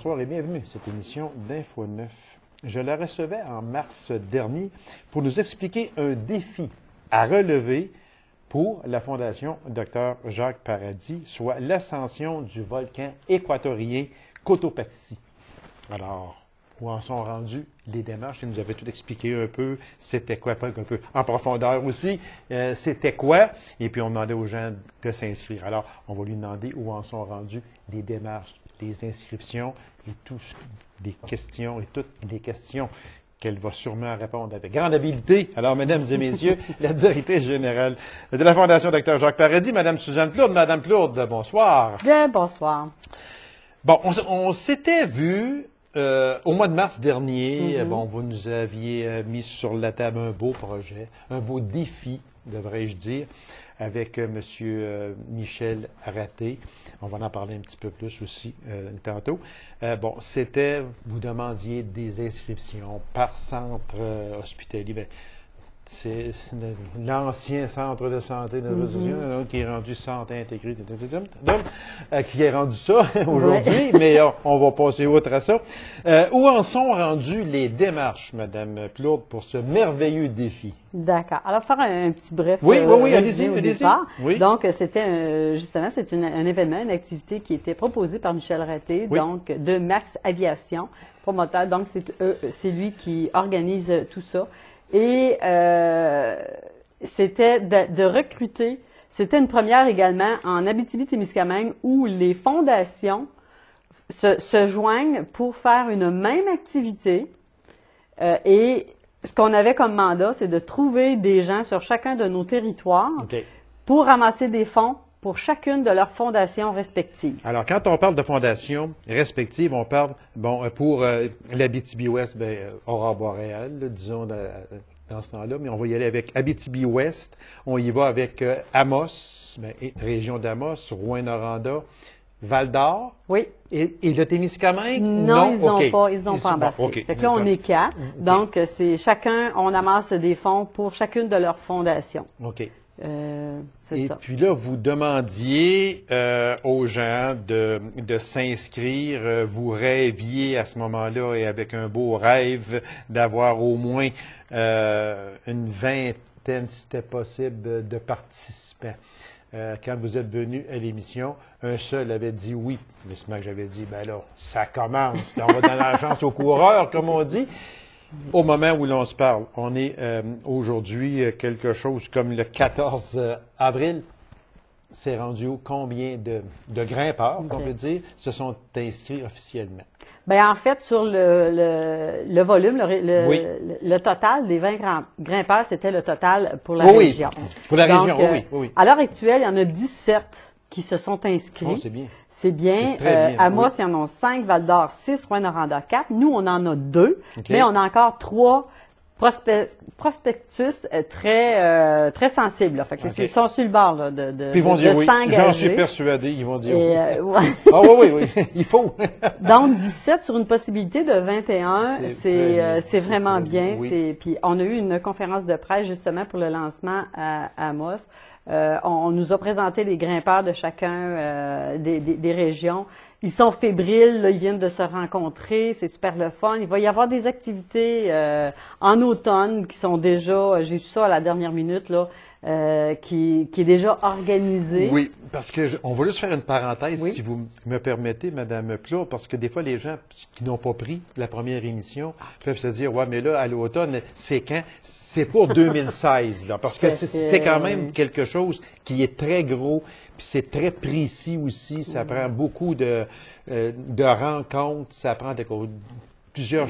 bonsoir et bienvenue à cette émission d'Info 9. Je la recevais en mars dernier pour nous expliquer un défi à relever pour la Fondation Dr Jacques Paradis, soit l'ascension du volcan équatorien Cotopaxi. Alors, où en sont rendus les démarches? Il nous avait tout expliqué un peu, c'était quoi, pas un peu en profondeur aussi, c'était quoi, et puis on demandait aux gens de s'inscrire. Alors, on va lui demander où en sont rendus les démarches, les inscriptions et toutes les questions qu'elle va sûrement répondre avec grande habileté. Alors, mesdames et messieurs, la directrice générale de la Fondation Dr Jacques Paradis, Madame Suzanne Plourde. Madame Plourde, bonsoir. Bien, bonsoir. Bon, on s'était vu au mois de mars dernier. Bon, vous nous aviez mis sur la table un beau projet, un beau défi, devrais-je dire, avec M. Michel Raté. On va en parler un petit peu plus aussi tantôt. Bon, c'était, vous demandiez des inscriptions par centre hospitalier. Bien, c'est l'ancien centre de santé de qui est rendu centre intégré, qui est rendu ça aujourd'hui, mais on va passer outre à ça. Où en sont rendues les démarches, Madame Plourde, pour ce merveilleux défi? D'accord. Alors, faire un petit bref oui, allez-y, allez-y. Oui. Donc, c'était justement, c'est un événement, une activité qui était proposée par Michel Raté, oui. donc de Max Aviation, promoteur. Donc, c'est lui qui organise tout ça. Et c'était de recruter, c'était une première également en Abitibi-Témiscamingue où les fondations se joignent pour faire une même activité. Et ce qu'on avait comme mandat, c'est de trouver des gens sur chacun de nos territoires pour ramasser des fonds pour chacune de leurs fondations respectives. Alors, quand on parle de fondations respectives, on parle, bon, pour l'Abitibi-Ouest, Aurore boréale, disons, dans ce temps-là, mais on va y aller avec Abitibi-Ouest, on y va avec Amos, région d'Amos, Rouyn-Noranda, Val-d'Or. Oui. Et le Témiscamingue? Non, ils n'ont pas embarqué. Okay. Fait que là, on est quatre. Donc, c'est chacun, on amasse des fonds pour chacune de leurs fondations. OK. Et puis là, vous demandiez aux gens de s'inscrire. Vous rêviez à ce moment-là, et avec un beau rêve, d'avoir au moins une vingtaine, si c'était possible, de participants. Quand vous êtes venu à l'émission, un seul avait dit oui. Mais ce que j'avais dit, ben là, ça commence. On va donner la chance aux coureurs, comme on dit. Au moment où l'on se parle, on est aujourd'hui quelque chose comme le 14 avril. C'est rendu où? Combien de grimpeurs, on peut dire, se sont inscrits officiellement? Bien, en fait, sur le volume, le total des 20 grimpeurs, c'était le total pour la région. Pour la région, donc, oui. À l'heure actuelle, il y en a 17 qui se sont inscrits. Oh, c'est bien. C'est bien. Amos, il y en a 5, Val-d'Or 6, Rouyn-Noranda 4. Nous, on en a 2, mais on a encore 3 prospectus très sensibles. Fait que ils sont sur le bord là, de Puis ils vont dire oui. s'engager. J'en suis persuadé, ils vont dire oui. Ah oui, il faut. Donc, 17 sur une possibilité de 21, c'est vraiment bien. Oui. Puis on a eu une conférence de presse justement pour le lancement à Amos. On nous a présenté les grimpeurs de chacun des régions. Ils sont fébriles, là, ils viennent de se rencontrer, c'est super le fun. Il va y avoir des activités en automne qui sont déjà, j'ai vu ça à la dernière minute, là, qui est déjà organisée. Oui, parce que on va juste faire une parenthèse, si vous me permettez, Madame Plourde, parce que des fois, les gens qui n'ont pas pris la première émission peuvent se dire, ouais, mais là, à l'automne, c'est quand? C'est pour 2016, là, parce que c'est quand même quelque chose qui est très gros, puis c'est très précis aussi, ça prend beaucoup de rencontres, ça prend plusieurs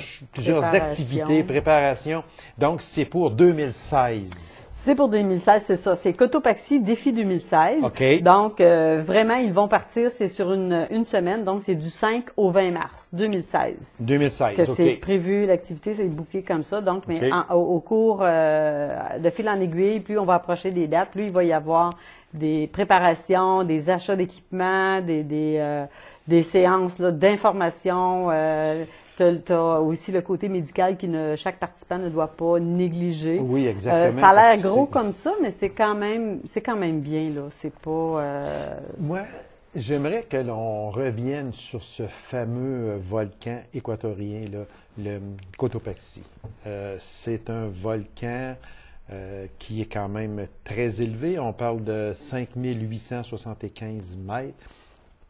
activités, préparations. Donc, c'est pour 2016. C'est pour 2016, c'est ça. C'est Cotopaxi Défi 2016. OK. Donc, vraiment, ils vont partir, c'est sur une semaine, donc c'est du 5 au 20 mars 2016. 2016, OK. C'est prévu, l'activité, c'est booké comme ça. Donc, mais au cours de fil en aiguille, plus on va approcher des dates, plus il va y avoir des préparations, des achats d'équipements, des séances d'information. Tu as aussi le côté médical chaque participant ne doit pas négliger. Oui, exactement. Ça a l'air gros comme ça, mais c'est quand même bien, là. C'est pas... Moi, J'aimerais que l'on revienne sur ce fameux volcan équatorien, là, le Cotopaxi. C'est un volcan qui est quand même très élevé. On parle de 5875 mètres.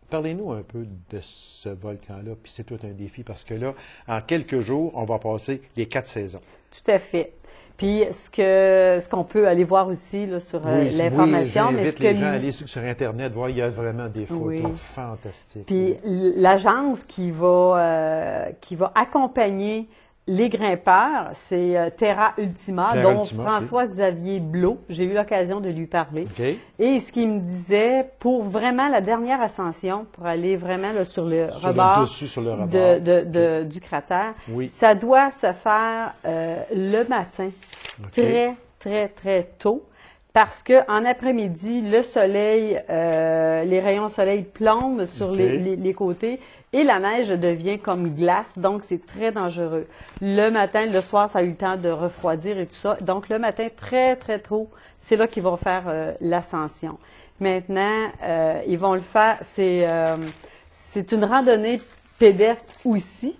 Parlez-nous un peu de ce volcan-là, puis c'est tout un défi parce que là, en quelques jours, on va passer les 4 saisons. Tout à fait. Puis ce qu'on peut aller voir aussi là, sur l'information, mais j'invite les gens à aller sur Internet, voir, il y a vraiment des photos fantastiques. Puis l'agence qui va accompagner les grimpeurs, c'est Terra Ultima, dont François-Xavier Blot. J'ai eu l'occasion de lui parler. Okay. Et ce qu'il me disait, pour vraiment la dernière ascension, pour aller vraiment là, sur le rebord, du cratère, ça doit se faire le matin, très, très, très tôt. Parce qu'en après-midi, le soleil, les rayons soleil plombent sur les côtés et la neige devient comme glace, donc c'est très dangereux. Le matin, le soir, ça a eu le temps de refroidir et tout ça. Donc le matin, très, très tôt, c'est là qu'ils vont faire l'ascension. Maintenant, ils vont le faire, c'est une randonnée pédestre aussi.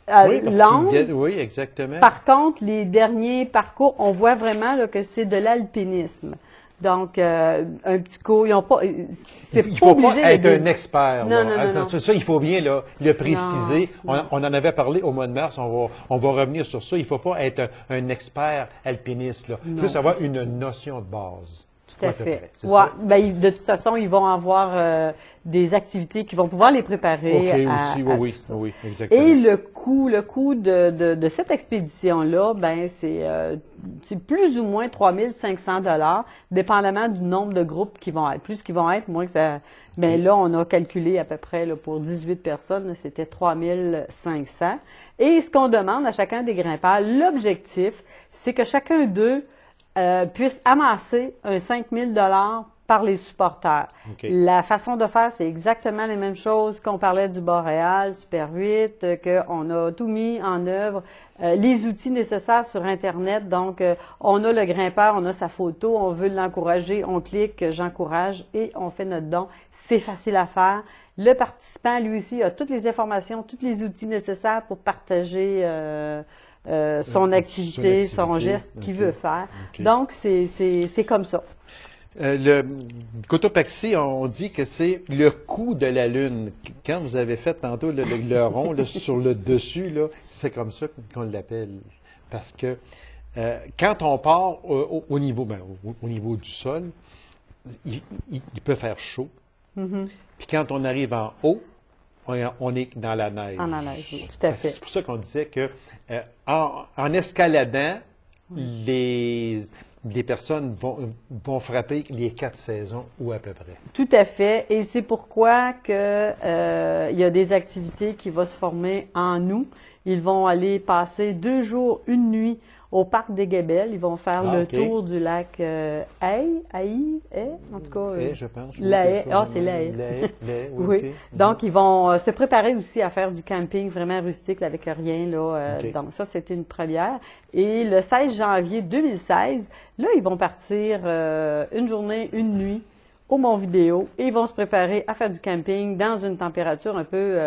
Longue. Oui, exactement. Par contre, les derniers parcours, on voit vraiment là, que c'est de l'alpinisme. Donc, un petit coup, ils n'ont pas. Il ne faut pas être un expert. Non. Ça, il faut bien là, le préciser. On en avait parlé au mois de mars. On va revenir sur ça. Il ne faut pas être un expert alpiniste. Là. Juste avoir une notion de base. Tout à fait. Ben, de toute façon, ils vont avoir des activités qui vont pouvoir les préparer à tout ça. Oui, exactement. Et le coût de cette expédition-là, ben c'est plus ou moins 3500 $, dépendamment du nombre de groupes qui vont être. Plus qu'ils vont être, moins que ça. Ben là, on a calculé à peu près là, pour 18 personnes, c'était 3500. Et ce qu'on demande à chacun des grimpeurs, l'objectif, c'est que chacun d'eux puisse amasser un 5 000 $ par les supporters. La façon de faire, c'est exactement les mêmes choses qu'on parlait du Boréal, Super 8, qu'on a tout mis en œuvre. Les outils nécessaires sur Internet, donc on a le grimpeur, on a sa photo, on veut l'encourager, on clique « J'encourage » et on fait notre don. C'est facile à faire. Le participant, lui aussi, a toutes les informations, tous les outils nécessaires pour partager son activité, son geste qu'il veut faire. Donc, c'est comme ça. Le Cotopaxi, on dit que c'est le coup de la Lune. Quand vous avez fait tantôt le rond là, sur le dessus, c'est comme ça qu'on l'appelle. Parce que quand on part au niveau du sol, il peut faire chaud. Puis quand on arrive en haut, on est dans la neige. En neige, oui, tout à fait. C'est pour ça qu'on disait que en escaladant, les personnes vont frapper les 4 saisons ou à peu près. Tout à fait. Et c'est pourquoi que, il y a des activités qui vont se former en août. Ils vont aller passer 2 jours, 1 nuit au parc des Guébels. Ils vont faire le tour du lac en tout cas. Je pense. La Haye. C'est la Haye. Oui. Donc, ils vont se préparer aussi à faire du camping vraiment rustique là, avec rien. Là, donc, ça, c'était une première. Et le 16 janvier 2016, là, ils vont partir 1 journée, 1 nuit au Mont-Vidéo et ils vont se préparer à faire du camping dans une température un peu,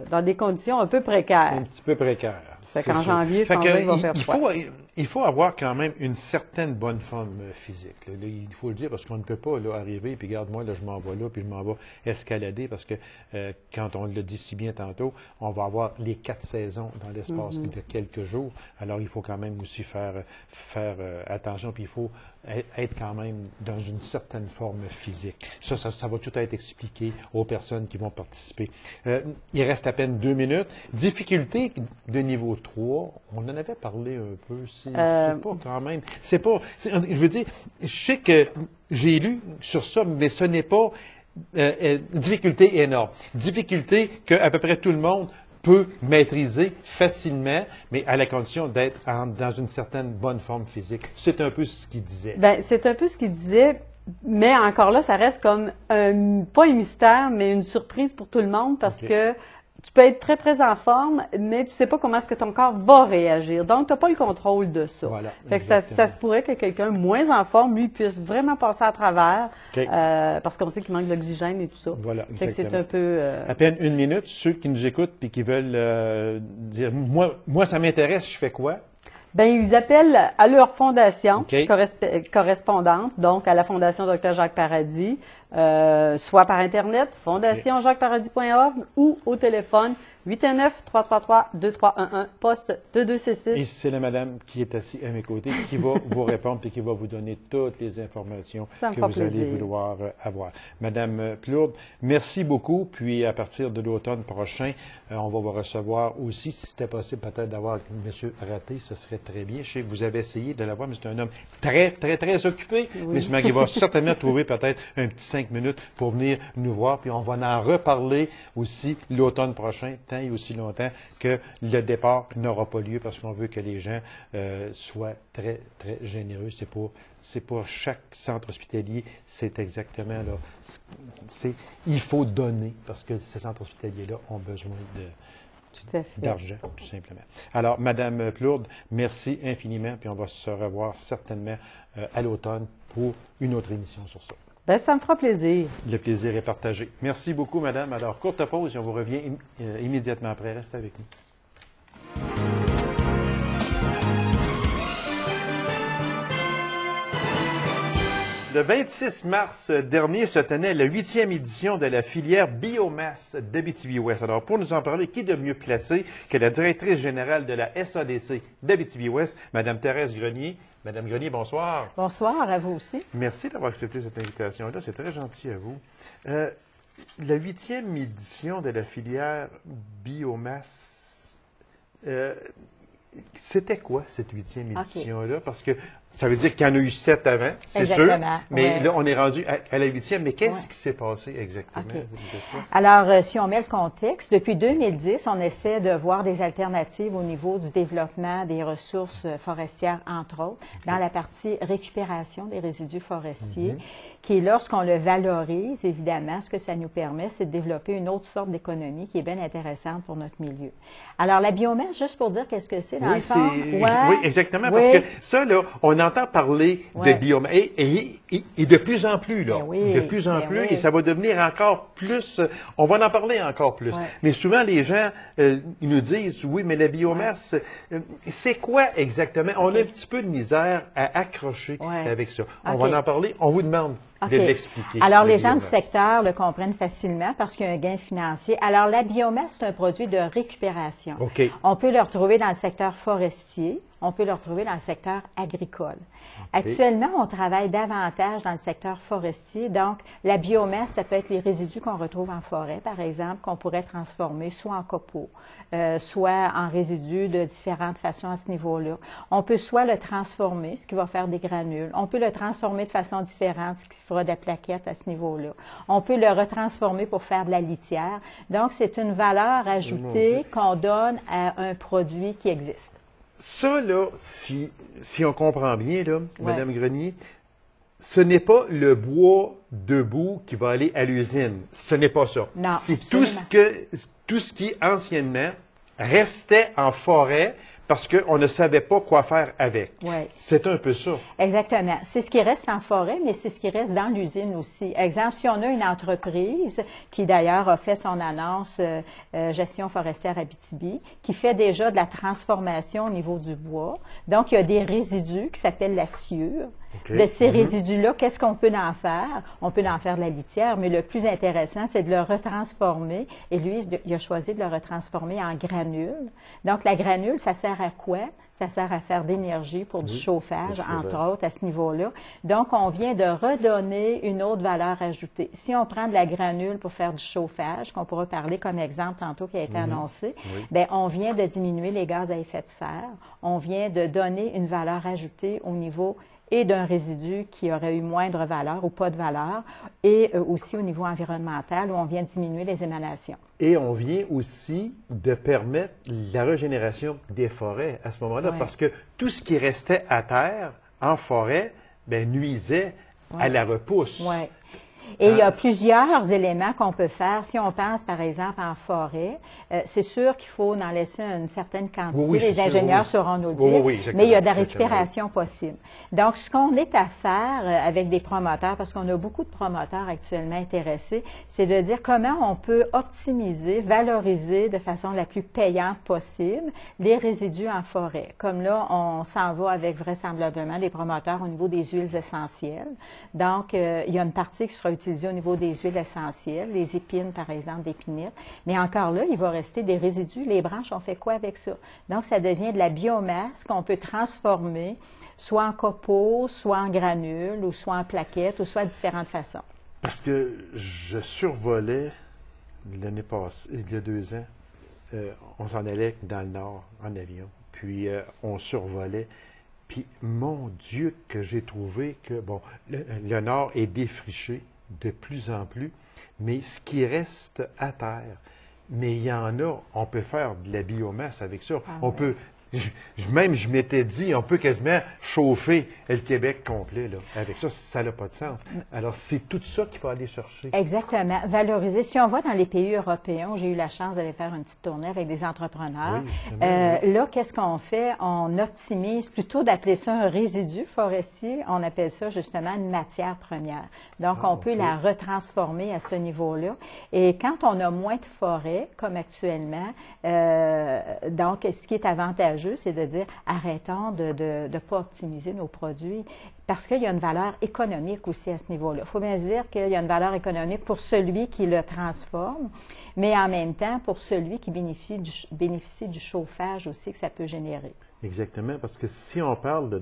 dans des conditions un peu précaires. Un petit peu précaires. Fait qu'en janvier, il va faire froid. Il faut avoir quand même une certaine bonne forme physique. Là, il faut le dire parce qu'on ne peut pas là, arriver puis regarde moi là je m'en vais là puis je m'en vais escalader parce que quand on le dit si bien tantôt, on va avoir les 4 saisons dans l'espace de quelques jours. Alors il faut quand même aussi faire attention puis il faut être quand même dans une certaine forme physique. Ça va tout être expliqué aux personnes qui vont participer. Il reste à peine 2 minutes. Difficulté de niveau 3, on en avait parlé un peu. C'est pas quand même. Je veux dire, je sais que j'ai lu sur ça, mais ce n'est pas difficulté énorme. Difficulté qu'à peu près tout le monde peut maîtriser facilement, mais à la condition d'être dans une certaine bonne forme physique. C'est un peu ce qu'il disait. Bien, c'est un peu ce qu'il disait, mais encore là, ça reste comme, pas un mystère, mais une surprise pour tout le monde parce que tu peux être très, très en forme, mais tu ne sais pas comment est-ce que ton corps va réagir. Donc, tu n'as pas le contrôle de ça. Voilà, fait que ça se pourrait que quelqu'un moins en forme, lui, puisse vraiment passer à travers, parce qu'on sait qu'il manque d'oxygène et tout ça. Voilà, fait que c'est un peu... À peine une minute, ceux qui nous écoutent et qui veulent dire, moi, ça m'intéresse, je fais quoi? Bien, ils appellent à leur fondation OK. correspondante, donc à la Fondation Dr Jacques Paradis, soit par Internet, fondationjacquesparadis.org ou au téléphone 819-333-2311, poste 2266. Et c'est la madame qui est assise à mes côtés qui va vous répondre et qui va vous donner toutes les informations que vous allez vouloir avoir. Madame Plourde, merci beaucoup. Puis à partir de l'automne prochain, on va vous recevoir aussi. Si c'était possible peut-être d'avoir M. Raté, ce serait très bien. Je sais que vous avez essayé de l'avoir, mais c'est un homme très, très, très occupé. Oui. Mais il va certainement trouver peut-être un petit 5 minutes pour venir nous voir. Puis on va en reparler aussi l'automne prochain, tant et aussi longtemps que le départ n'aura pas lieu parce qu'on veut que les gens soient très, très généreux. C'est pour chaque centre hospitalier, c'est exactement là. Il faut donner parce que ces centres hospitaliers-là ont besoin d'argent, tout simplement. Alors, Madame Plourde, merci infiniment, puis on va se revoir certainement à l'automne pour une autre émission sur ça. Bien, ça me fera plaisir. Le plaisir est partagé. Merci beaucoup, Madame. Alors, courte pause et on vous revient immédiatement après. Restez avec nous. Le 26 mars dernier se tenait la 8e édition de la filière biomasse d'Abitibi-Ouest. Alors, pour nous en parler, qui est de mieux placé que la directrice générale de la SADC d'Abitibi-Ouest, Mme Thérèse Grenier. Madame Grenier, bonsoir. Bonsoir, à vous aussi. Merci d'avoir accepté cette invitation-là. C'est très gentil à vous. La 8e édition de la filière biomasse, c'était quoi cette 8e édition-là? Parce que ça veut dire qu'il y en a eu 7 avant, c'est sûr. Mais là, on est rendu à la 8e. Mais qu'est-ce qui s'est passé exactement? Alors, si on met le contexte, depuis 2010, on essaie de voir des alternatives au niveau du développement des ressources forestières, entre autres, dans la partie récupération des résidus forestiers, qui, lorsqu'on le valorise, évidemment, ce que ça nous permet, c'est de développer une autre sorte d'économie qui est bien intéressante pour notre milieu. Alors, la biomasse, juste pour dire qu'est-ce que c'est, dans le fond. Oui, exactement, parce que ça, là, on entend parler de biomasse, et de plus en plus, là, de plus en plus, et ça va devenir encore plus, on va en parler encore plus. Mais souvent, les gens, ils nous disent, oui, mais la biomasse, c'est quoi exactement? On a un petit peu de misère à accrocher avec ça. On va en parler, on vous demande de l'expliquer. Alors, les gens du secteur le comprennent facilement parce qu'il y a un gain financier. Alors, la biomasse, c'est un produit de récupération. On peut le retrouver dans le secteur forestier, on peut le retrouver dans le secteur agricole. Actuellement, on travaille davantage dans le secteur forestier. Donc, la biomasse, ça peut être les résidus qu'on retrouve en forêt, par exemple, qu'on pourrait transformer soit en copeaux, soit en résidus de différentes façons à ce niveau-là. On peut soit le transformer, ce qui va faire des granules. On peut le transformer de façon différente, ce qui fera des plaquettes à ce niveau-là. On peut le retransformer pour faire de la litière. Donc, c'est une valeur ajoutée qu'on donne à un produit qui existe. Ça, là, si on comprend bien, là, Mme Grenier, ce n'est pas le bois debout qui va aller à l'usine. Ce n'est pas ça. C'est tout ce qui, anciennement, restait en forêt parce qu'on ne savait pas quoi faire avec. C'est un peu ça. Exactement. C'est ce qui reste en forêt, mais c'est ce qui reste dans l'usine aussi. Exemple, si on a une entreprise qui, d'ailleurs, a fait son annonce Gestion forestière Abitibi, qui fait déjà de la transformation au niveau du bois. Donc, il y a des résidus qui s'appellent la sciure. De ces résidus-là, qu'est-ce qu'on peut en faire? On peut en faire de la litière, mais le plus intéressant, c'est de le retransformer. Et lui, il a choisi de le retransformer en granules. Donc, la granule, ça sert à quoi? Ça sert à faire de l'énergie pour du chauffage, entre autres, à ce niveau-là. Donc, on vient de redonner une autre valeur ajoutée. Si on prend de la granule pour faire du chauffage, qu'on pourra parler comme exemple tantôt qui a été annoncé, bien, on vient de diminuer les gaz à effet de serre. On vient de donner une valeur ajoutée au niveau et d'un résidu qui aurait eu moindre valeur ou pas de valeur, et aussi au niveau environnemental où on vient diminuer les émanations. Et on vient aussi de permettre la régénération des forêts à ce moment-là, parce que tout ce qui restait à terre, en forêt, bien, nuisait à la repousse. Et il y a plusieurs éléments qu'on peut faire. Si on pense, par exemple, en forêt, c'est sûr qu'il faut en laisser une certaine quantité. Oui, les ingénieurs sauront nous dire, mais il y a de la récupération possible. Donc, ce qu'on est à faire avec des promoteurs, parce qu'on a beaucoup de promoteurs actuellement intéressés, c'est de dire comment on peut optimiser, valoriser de façon la plus payante possible les résidus en forêt. Comme là, on s'en va avec vraisemblablement des promoteurs au niveau des huiles essentielles. Donc, il y a une partie qui sera utilisée au niveau des huiles essentielles, les épines, par exemple, d'épinette. Mais encore là, il va rester des résidus. Les branches, on fait quoi avec ça? Donc, ça devient de la biomasse qu'on peut transformer, soit en copeaux, soit en granules, ou soit en plaquettes, ou soit de différentes façons. Parce que je survolais l'année passée, il y a 2 ans, on s'en allait dans le nord en avion, puis on survolait. Puis, mon Dieu, que j'ai trouvé que, bon, le nord est défriché de plus en plus, mais ce qui reste à terre, mais il y en a, on peut faire de la biomasse avec ça. On peut, même je m'étais dit, on peut quasiment chauffer le Québec complet, là. Avec ça, ça n'a pas de sens. Alors, c'est tout ça qu'il faut aller chercher. Exactement. Valoriser. Si on va dans les pays européens, j'ai eu la chance d'aller faire une petite tournée avec des entrepreneurs. Oui, là, qu'est-ce qu'on fait? On optimise, plutôt d'appeler ça un résidu forestier, on appelle ça justement une matière première. Donc, on peut la retransformer à ce niveau-là. Et quand on a moins de forêt, comme actuellement, donc, ce qui est avantageux, c'est de dire arrêtons de ne pas optimiser nos produits parce qu'il y a une valeur économique aussi à ce niveau-là. Il faut bien se dire qu'il y a une valeur économique pour celui qui le transforme, mais en même temps pour celui qui bénéficie du chauffage aussi que ça peut générer. Exactement, parce que si on parle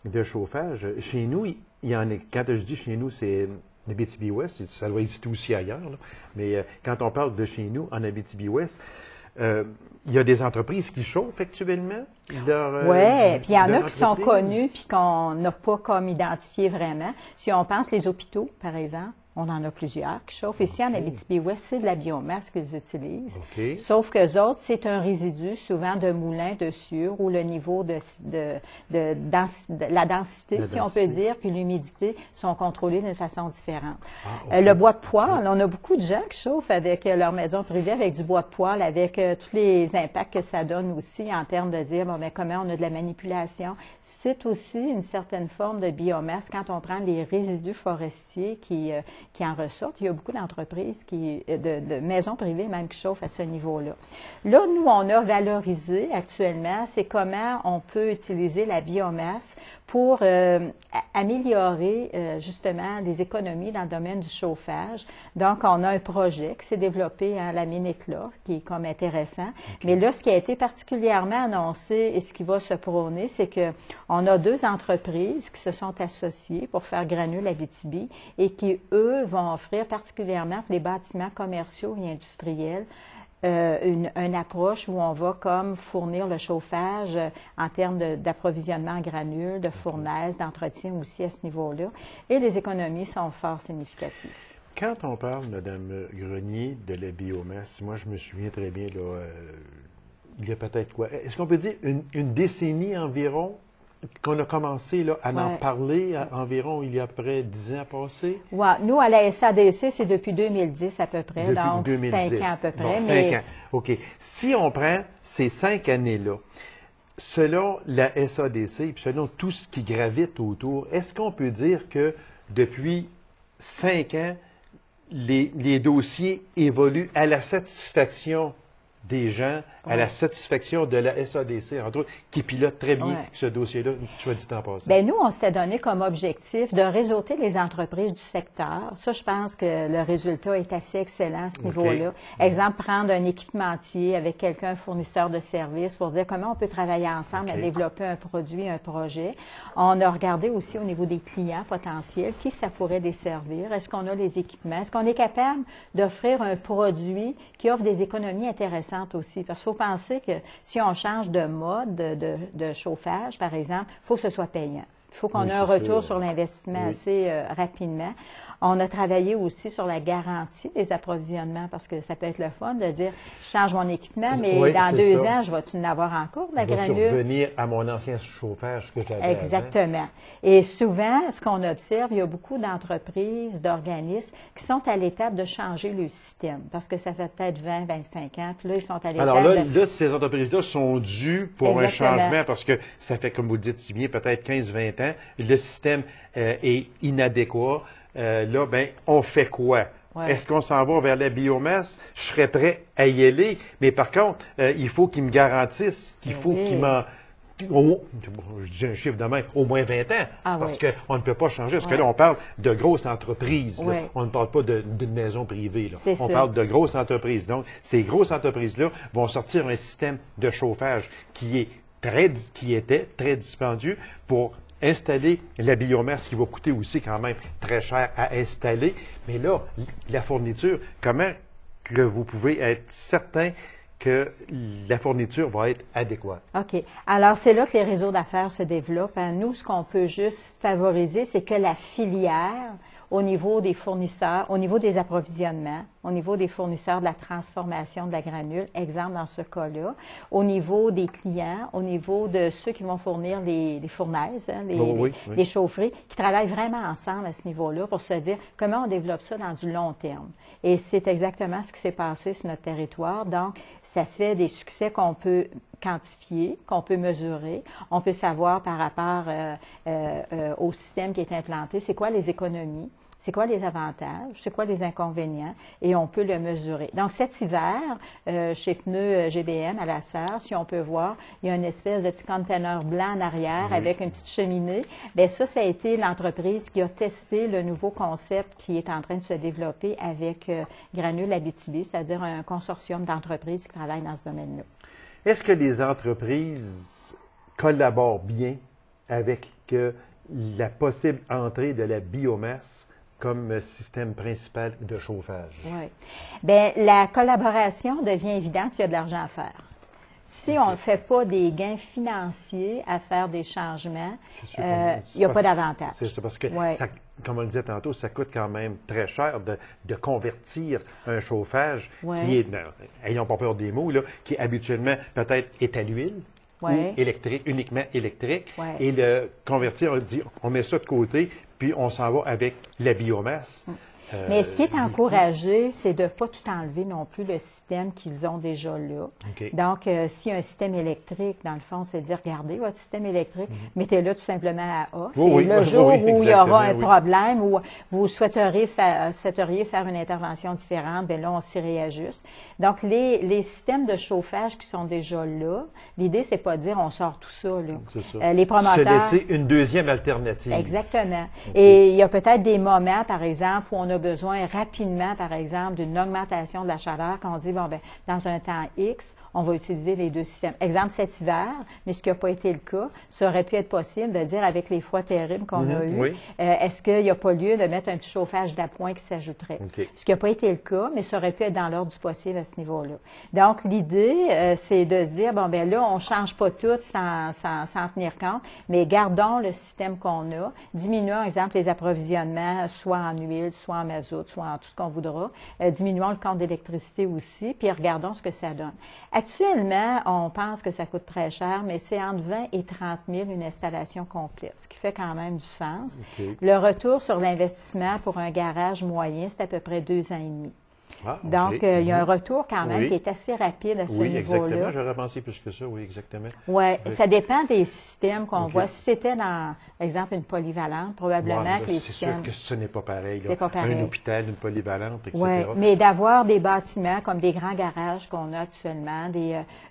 de chauffage, chez nous, il y en a, quand je dis chez nous, c'est l'Abitibi-Ouest, ça doit exister aussi ailleurs, là, mais quand on parle de chez nous, en Abitibi-Ouest, il y a des entreprises qui chauffent actuellement. Oui, puis il y en a qui sont connus puis qu'on n'a pas comme identifié vraiment. Si on pense les hôpitaux, par exemple, on en a plusieurs qui chauffent. Ici, en Abitibi-Ouest, c'est de la biomasse qu'ils utilisent. Sauf qu'eux autres, c'est un résidu souvent de moulin de Sûre où le niveau de la densité, si on peut dire, puis l'humidité sont contrôlés d'une façon différente. Le bois de poêle, on a beaucoup de gens qui chauffent avec leur maison privée avec du bois de poêle, avec tous les impacts que ça donne aussi en termes de dire, bon, mais comment on a de la manipulation. C'est aussi une certaine forme de biomasse quand on prend les résidus forestiers qui en ressortent. Il y a beaucoup d'entreprises, de maisons privées même, qui chauffent à ce niveau-là. Là, nous, on a valorisé actuellement, c'est comment on peut utiliser la biomasse pour améliorer justement les économies dans le domaine du chauffage. Donc, on a un projet qui s'est développé à la mine Éclat, qui est comme intéressant. Mais là, ce qui a été particulièrement annoncé et ce qui va se prôner, c'est qu'on a 2 entreprises qui se sont associées pour faire Granule Abitibi et qui, eux, vont offrir particulièrement pour les bâtiments commerciaux et industriels une approche où on va comme fournir le chauffage en termes d'approvisionnement en granules, de fournaise, d'entretien aussi à ce niveau-là. Et les économies sont fort significatives. Quand on parle, Mme Grenier, de la biomasse, moi je me souviens très bien, là, il y a peut-être quoi? Est-ce qu'on peut dire une décennie environ qu'on a commencé là, à en parler environ il y a près 10 ans passés? Oui. Nous, à la SADC, c'est depuis 2010 à peu près, depuis donc 2010. 5 ans à peu près. Bon, 5 ans. OK. Si on prend ces 5 années-là, selon la SADC et selon tout ce qui gravite autour, est-ce qu'on peut dire que depuis 5 ans, les dossiers évoluent à la satisfaction des gens, à la satisfaction de la SADC, entre autres, qui pilote très bien ce dossier-là, soit dit en passant. Bien, nous, on s'était donné comme objectif de réseauter les entreprises du secteur. Ça, je pense que le résultat est assez excellent à ce niveau-là. Exemple, prendre un équipementier avec quelqu'un, un fournisseur de services, pour dire comment on peut travailler ensemble à développer un produit, un projet. On a regardé aussi au niveau des clients potentiels, qui ça pourrait desservir. Est-ce qu'on a les équipements? Est-ce qu'on est capable d'offrir un produit qui offre des économies intéressantes aussi? Parce qu'il faut penser que si on change de mode de chauffage, par exemple, il faut que ce soit payant. Il faut qu'on Oui, ait un c'est retour sûr. sur l'investissement Oui. assez rapidement. On a travaillé aussi sur la garantie des approvisionnements parce que ça peut être le fun de dire je change mon équipement, mais Oui, dans c'est 2 ça. ans, je vais-tu en avoir encore de la Je vais granule? revenir à mon ancien chauffage que j'avais avant. Exactement. Et souvent, ce qu'on observe, il y a beaucoup d'entreprises, d'organismes qui sont à l'étape de changer le système parce que ça fait peut-être 20, 25 ans, puis là, ils sont à l'étape Alors là, de... là, ces entreprises-là sont dues pour Exactement. un changement parce que ça fait, comme vous le dites si bien, peut-être 15-20 ans. Le système est inadéquat. Là, ben, on fait quoi? Ouais. Est-ce qu'on s'en va vers la biomasse? Je serais prêt à y aller, mais par contre, il faut qu'ils me garantissent qu'il faut Oui. qu'ils je dis un chiffre de même, au moins 20 ans, Ah parce oui. qu'on ne peut pas changer. Parce que Ouais. là, on parle de grosses entreprises. Là. Oui. On ne parle pas d'une maison privée. Là. C'est On ça. parle de grosses entreprises. Donc, ces grosses entreprises-là vont sortir un système de chauffage qui était très dispendieux pour installer la biomasse qui va coûter aussi quand même très cher à installer. Mais là, la fourniture, comment que vous pouvez être certain que la fourniture va être adéquate? OK. Alors, c'est là que les réseaux d'affaires se développent. Hein. Nous, ce qu'on peut juste favoriser, c'est que la filière, au niveau des fournisseurs, au niveau des approvisionnements, au niveau des fournisseurs de la transformation de la granule, exemple dans ce cas-là, au niveau des clients, au niveau de ceux qui vont fournir les fournaises, hein, Oui. les chaufferies, qui travaillent vraiment ensemble à ce niveau-là pour se dire comment on développe ça dans du long terme. Et c'est exactement ce qui s'est passé sur notre territoire. Donc, ça fait des succès qu'on peut quantifier, qu'on peut mesurer. On peut savoir par rapport au système qui est implanté, c'est quoi les économies, c'est quoi les avantages, c'est quoi les inconvénients, et on peut le mesurer. Donc, cet hiver, chez Pneus GBM à la Serre, si on peut voir, il y a une espèce de petit container blanc en arrière avec une petite cheminée. Bien, ça a été l'entreprise qui a testé le nouveau concept qui est en train de se développer avec Granule Abitibi, c'est-à-dire un consortium d'entreprises qui travaillent dans ce domaine-là. Est-ce que les entreprises collaborent bien avec la possible entrée de la biomasse comme système principal de chauffage? Oui. Bien, la collaboration devient évidente s'il y a de l'argent à faire. Si on ne fait pas des gains financiers à faire des changements, il n'y a pas d'avantage. C'est ça, parce que, Ouais. ça, comme on le disait tantôt, ça coûte quand même très cher de convertir un chauffage Ouais. qui est, ayons pas peur des mots, là, qui habituellement peut-être est à l'huile. Ouais. Ou électrique, uniquement électrique, Ouais. et le convertir, on met ça de côté, puis on s'en va avec la biomasse. Mais ce qui est encouragé, c'est de ne pas tout enlever non plus le système qu'ils ont déjà là. OK. Donc, s'il y a un système électrique, dans le fond, c'est de dire, regardez votre système électrique, mettez-le tout simplement à off. Oui, et le oui, jour oui, où il y aura un exactement, oui. problème, où vous souhaiteriez faire une intervention différente, bien là, on s'y réajuste. Donc, les systèmes de chauffage qui sont déjà là, l'idée, c'est pas de dire, on sort tout ça, là. C'est ça. Les promoteurs... Se laisser une deuxième alternative. Exactement. Et il y a peut-être des moments, par exemple, où on a besoin rapidement, par exemple, d'une augmentation de la chaleur, qu'on dit, bon, ben, dans un temps X, on va utiliser les deux systèmes. Exemple, cet hiver, mais ce qui n'a pas été le cas, ça aurait pu être possible de dire, avec les froids terribles qu'on a eus, oui. est-ce qu'il n'y a pas lieu de mettre un petit chauffage d'appoint qui s'ajouterait? OK. Ce qui n'a pas été le cas, mais ça aurait pu être dans l'ordre du possible à ce niveau-là. Donc, l'idée, c'est de se dire, bon, ben là, on ne change pas tout sans tenir compte, mais gardons le système qu'on a, diminuons, exemple, les approvisionnements, soit en huile, soit en mazout, soit en tout ce qu'on voudra, diminuons le compte d'électricité aussi, puis regardons ce que ça donne. Actuellement, on pense que ça coûte très cher, mais c'est entre 20 et 30 000 une installation complète, ce qui fait quand même du sens. OK. Le retour sur l'investissement pour un garage moyen, c'est à peu près 2 ans et demi. Ah, OK. Donc, il y a un retour quand même Oui. qui est assez rapide à ce Oui, exactement. niveau-là. J'aurais pensé plus que ça, oui, exactement. Oui, ça dépend des systèmes qu'on OK. voit. Si c'était dans, exemple, une polyvalente, probablement Ouais, que les c'est systèmes... sûr que ce n'est pas pareil. là. C'est pas pareil. Un hôpital, une polyvalente, etc. Oui, mais d'avoir des bâtiments comme des grands garages qu'on a actuellement,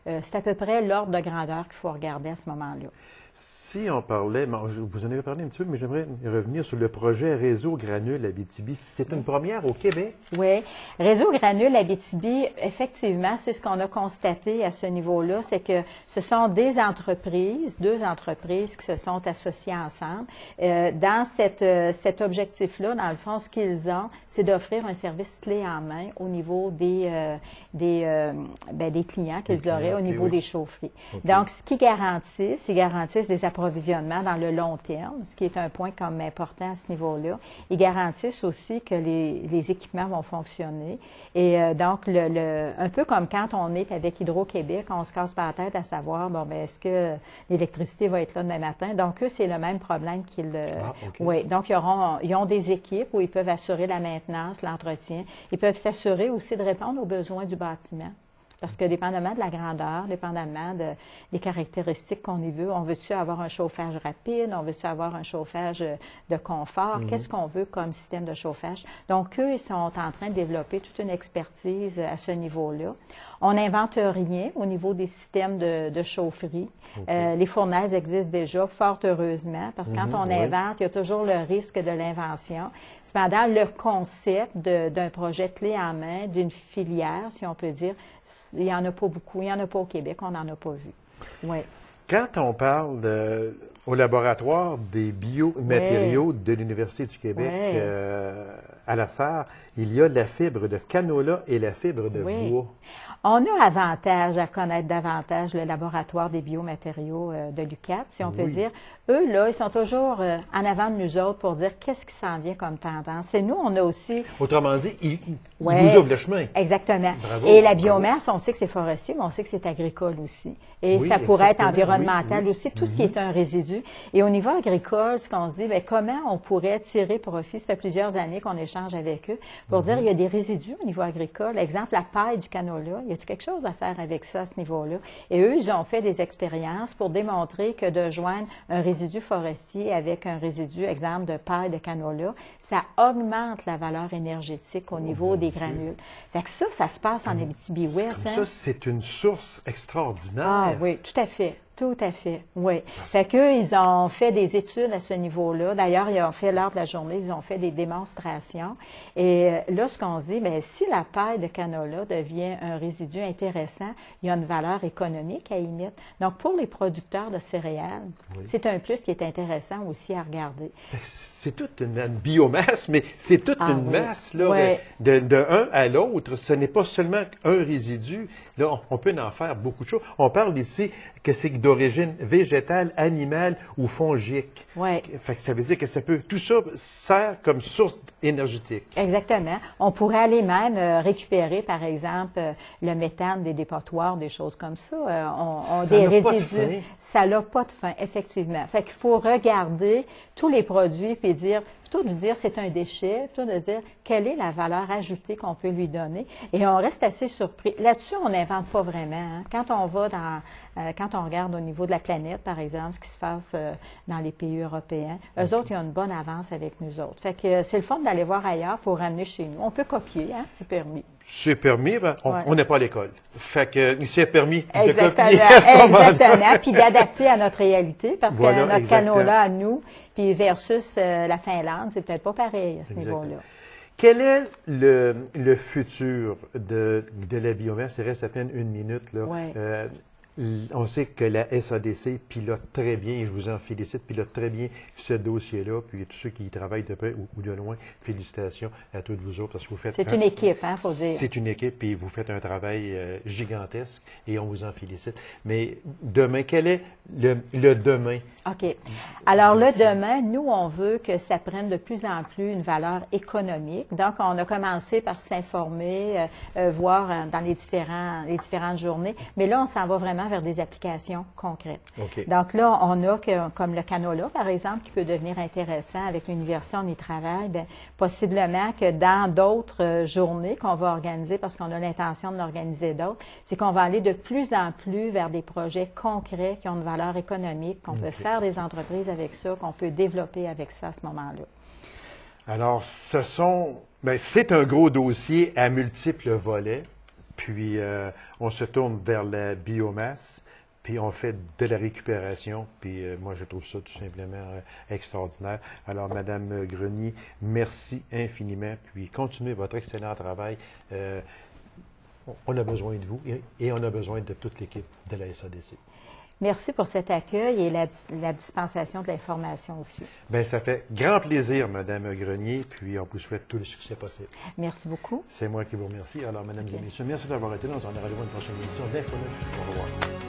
c'est à peu près l'ordre de grandeur qu'il faut regarder à ce moment-là. Si on parlait, vous en avez parlé un petit peu, mais j'aimerais revenir sur le projet Réseau Granule Abitibi. C'est une première au Québec? Oui. Réseau Granule Abitibi, effectivement, c'est ce qu'on a constaté à ce niveau-là, c'est que ce sont deux entreprises qui se sont associées ensemble. Dans cet objectif-là, dans le fond, ce qu'ils ont, c'est d'offrir un service clé en main au niveau des clients qu'ils auraient au niveau des chaufferies. OK. Donc, ce qu'ils garantissent, garantissent des approvisionnements dans le long terme, ce qui est un point comme important à ce niveau-là. Ils garantissent aussi que les équipements vont fonctionner. Et donc, un peu comme quand on est avec Hydro-Québec, on se casse pas la tête à savoir, bon, ben, est-ce que l'électricité va être là demain matin? Donc, eux, c'est le même problème qu'ils... Oui, donc ils ont des équipes où ils peuvent assurer la maintenance, l'entretien. Ils peuvent s'assurer aussi de répondre aux besoins du bâtiment. Parce que dépendamment de la grandeur, dépendamment des caractéristiques qu'on y veut, on veut-tu avoir un chauffage rapide, on veut-tu avoir un chauffage de confort, qu'est-ce qu'on veut comme système de chauffage? Donc, eux, ils sont en train de développer toute une expertise à ce niveau-là. On n'invente rien au niveau des systèmes de chaufferie. Les fournaises existent déjà, fort heureusement, parce que quand on invente, il y a toujours le risque de l'invention. Cependant, le concept d'un projet clé en main, d'une filière, si on peut dire, il n'y en a pas beaucoup. Il n'y en a pas au Québec, on n'en a pas vu. Oui. Quand on parle au laboratoire des biomatériaux de l'Université du Québec à la Sarre, il y a la fibre de canola et la fibre de bois. On a avantage à connaître davantage le laboratoire des biomatériaux de l'UQAT, si on peut dire. Eux, là, ils sont toujours en avant de nous autres pour dire qu'est-ce qui s'en vient comme tendance. Et nous, on a aussi... Autrement dit, ils nous ouvrent le chemin. Exactement. Bravo, et la biomasse, on sait que c'est forestier, mais on sait que c'est agricole aussi. Et ça pourrait être environnemental aussi, tout ce qui est un résidu. Et au niveau agricole, ce qu'on se dit, bien, comment on pourrait tirer profit, ça fait plusieurs années qu'on échange avec eux, pour dire il y a des résidus au niveau agricole. Exemple, la paille du canola, y a-t-il quelque chose à faire avec ça à ce niveau-là? Et eux, ils ont fait des expériences pour démontrer que de joindre un résidu forestier avec un résidu, exemple, de paille de canola, ça augmente la valeur énergétique au niveau des granules. Fait que ça se passe en Abitibi-Ouest. Ça, c'est une source extraordinaire. Ah oui, tout à fait. Tout à fait, oui. Fait qu'eux, ils ont fait des études à ce niveau-là. D'ailleurs, ils ont fait, lors de la journée, ils ont fait des démonstrations. Et là, ce qu'on se dit, bien, si la paille de canola devient un résidu intéressant, il y a une valeur économique à y mettre. Donc, pour les producteurs de céréales, c'est un plus qui est intéressant aussi à regarder. C'est toute une biomasse, mais c'est toute une masse, là, de un à l'autre. Ce n'est pas seulement un résidu. Là, on peut en faire beaucoup de choses. On parle ici que c'est d'origine végétale, animale ou fongique. Fait que ça veut dire que ça peut, tout ça sert comme source énergétique. Exactement. On pourrait aller même récupérer, par exemple, le méthane des dépotoirs, des choses comme ça. Des résidus. Ça n'a pas de fin, effectivement. Fait qu'il faut regarder tous les produits puis dire, plutôt de dire c'est un déchet, plutôt de dire quelle est la valeur ajoutée qu'on peut lui donner. Et on reste assez surpris. Là-dessus, on n'invente pas vraiment. Hein. Quand on va quand on regarde au niveau de la planète, par exemple, ce qui se passe dans les pays européens, eux autres, ils ont une bonne avance avec nous autres. Fait que c'est le fun d'aller voir ailleurs pour ramener chez nous. On peut copier, hein, c'est permis. C'est permis, ben, on n'est pas à l'école. Fait que c'est permis de copier à ce moment-là. Exactement, puis d'adapter à notre réalité, parce que notre canola à nous, puis versus la Finlande, c'est peut-être pas pareil à ce niveau-là. Quel est le futur de la biomasse? Il reste à peine une minute, là. On sait que la SADC pilote très bien, et je vous en félicite, pilote très bien ce dossier-là. Puis tous ceux qui y travaillent de près ou de loin, félicitations à tous vous autres parce que vous faites. C'est une équipe, hein, faut dire. C'est une équipe et vous faites un travail gigantesque et on vous en félicite. Mais demain, quel est le demain? OK. Alors le demain, nous, on veut que ça prenne de plus en plus une valeur économique. Donc, on a commencé par s'informer, voir dans les différentes journées. Mais là, on s'en va vraiment vers des applications concrètes. Donc là, on a comme le canola, par exemple, qui peut devenir intéressant avec l'université, on y travaille. Bien, possiblement que dans d'autres journées qu'on va organiser, parce qu'on a l'intention de l'organiser d'autres, c'est qu'on va aller de plus en plus vers des projets concrets qui ont une valeur économique, qu'on peut faire des entreprises avec ça, qu'on peut développer avec ça à ce moment-là. Alors, c'est un gros dossier à multiples volets. Puis, on se tourne vers la biomasse, puis on fait de la récupération. Puis, moi, je trouve ça tout simplement extraordinaire. Alors, Madame Grenier, merci infiniment. Puis, continuez votre excellent travail. On a besoin de vous et on a besoin de toute l'équipe de la SADC. Merci pour cet accueil et la dispensation de l'information aussi. Bien, ça fait grand plaisir, Madame Grenier, puis on vous souhaite tout le succès possible. Merci beaucoup. C'est moi qui vous remercie. Alors, Mesdames et Messieurs, merci d'avoir été là. On se revoit une prochaine édition d'Info 9. Au revoir.